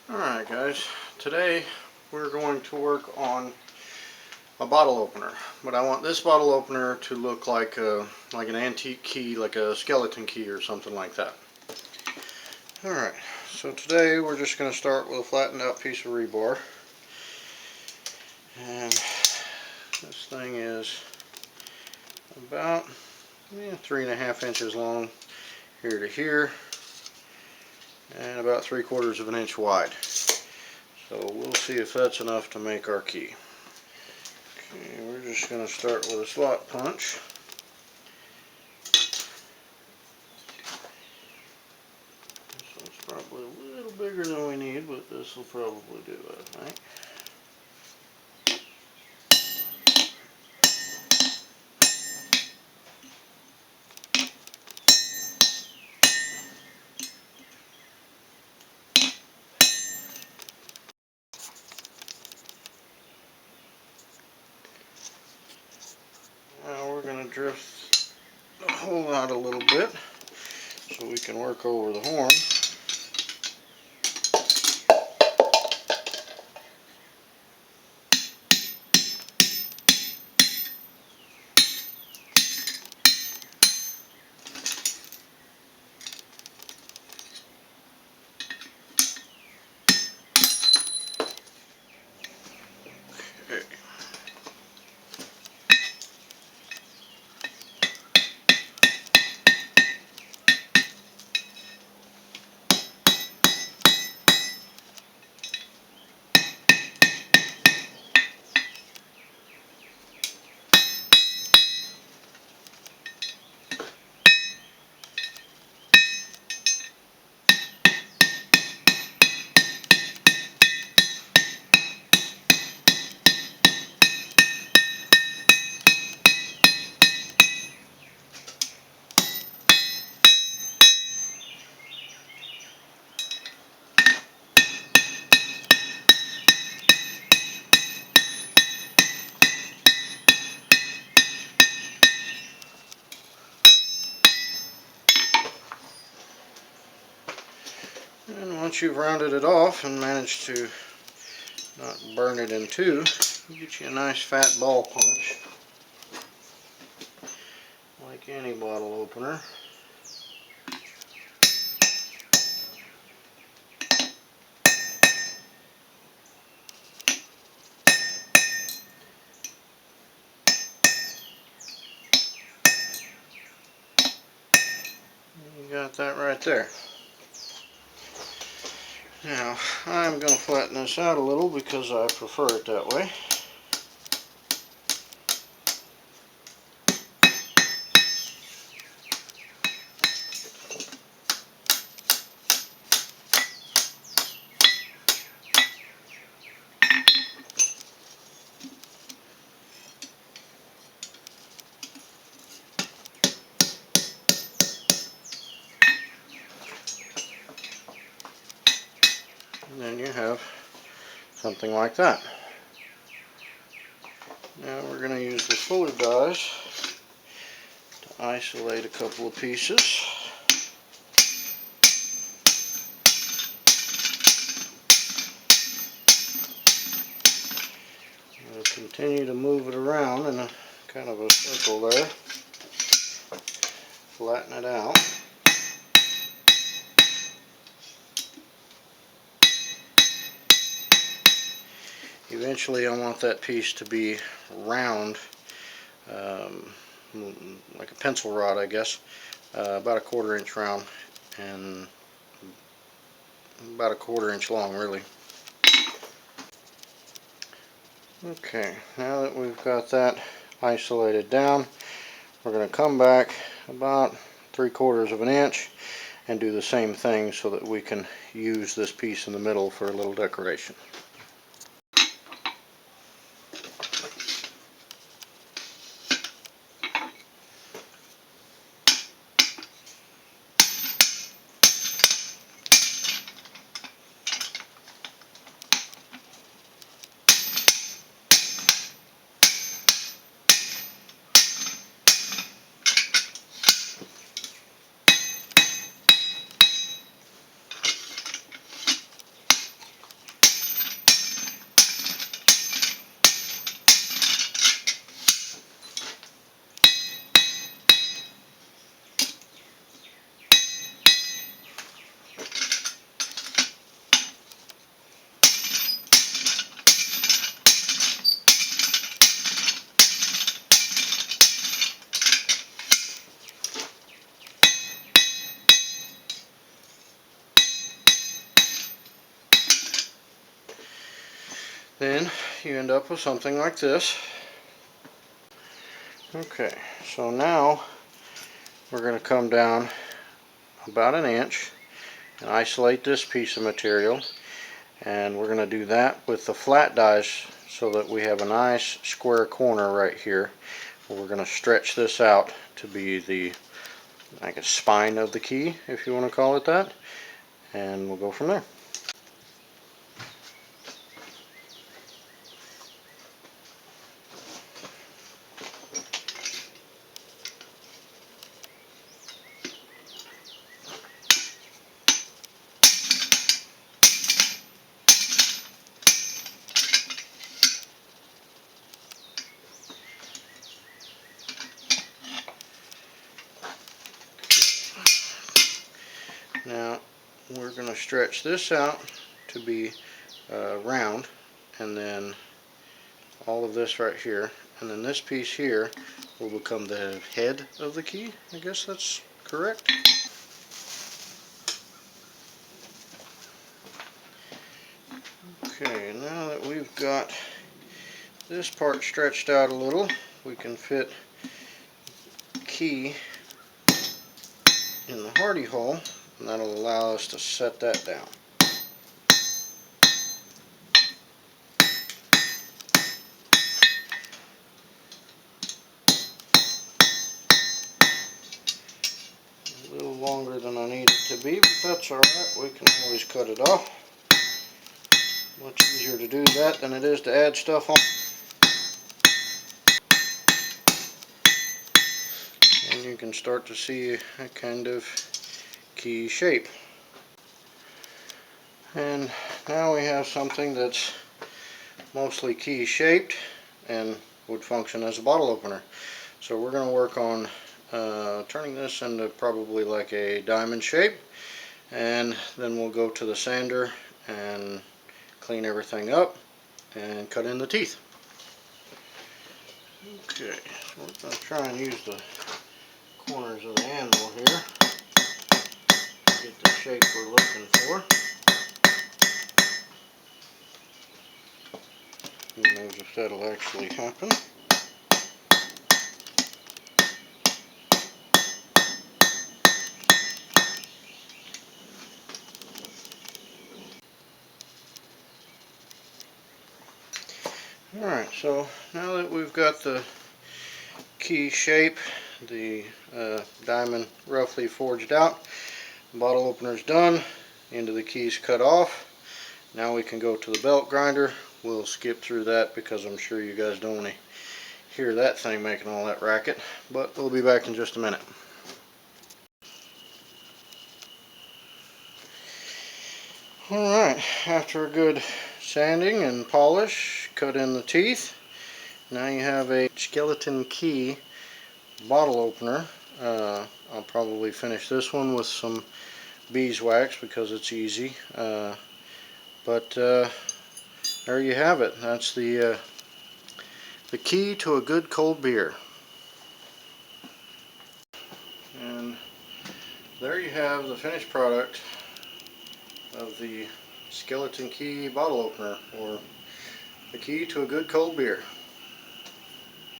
Alright guys, today we're going to work on a bottle opener, but I want this bottle opener to look like an antique key, like a skeleton key or something like that. Alright, so today we're just going to start with a flattened out piece of rebar, and this thing is about 3.5 inches long here to here and about 3/4 of an inch wide. So we'll see if that's enough to make our key. Okay, we're just going to start with a slot punch. This one's probably a little bigger than we need, but this will probably do, I think. Now we're going to drift the hole out a little bit so we can work over the horn. Okay. And once you've rounded it off and managed to not burn it in two, you get you a nice fat ball punch, like any bottle opener. You got that right there. Now, I'm going to flatten this out a little because I prefer it that way. And then you have something like that. Now we're going to use the fuller dies to isolate a couple of pieces. We'll continue to move it around in a kind of a circle there. Flatten it out. Eventually I want that piece to be round, like a pencil rod, I guess, about a 1/4 inch round and about a 1/4 inch long, really. Okay, now that we've got that isolated down, we're going to come back about 3/4 of an inch and do the same thing so that we can use this piece in the middle for a little decoration. then you end up with something like this. Okay, so now we're going to come down about an inch and isolate this piece of material, and we're going to do that with the flat dies so that we have a nice square corner right here. We're going to stretch this out to be the, I guess, spine of the key, if you want to call it that, and we'll go from there. Now we're going to stretch this out to be round, and then all of this right here, and then this piece here will become the head of the key. I guess that's correct. Okay, now that we've got this part stretched out a little, we can fit the key in the hardy hole, and that'll allow us to set that down. A little longer than I need it to be, but that's alright, we can always cut it off. Much easier to do that than it is to add stuff on. And you can start to see a kind of key shape. And now we have something that's mostly key shaped and would function as a bottle opener. So we're going to work on turning this into probably like a diamond shape, and then we'll go to the sander and clean everything up and cut in the teeth. Okay, so we're going to try and use the corners of the anvil here to get the shape we're looking for. Who knows if that'll actually happen. Alright, so now that we've got the key shape, the diamond roughly forged out, bottle opener's done, end of the key's cut off. Now we can go to the belt grinder. We'll skip through that because I'm sure you guys don't want to hear that thing making all that racket, but we'll be back in just a minute. Alright, after a good sanding and polish, cut in the teeth. Now you have a skeleton key bottle opener. I'll probably finish this one with some beeswax because it's easy. But there you have it. That's the key to a good cold beer. And there you have the finished product of the skeleton key bottle opener, or the key to a good cold beer.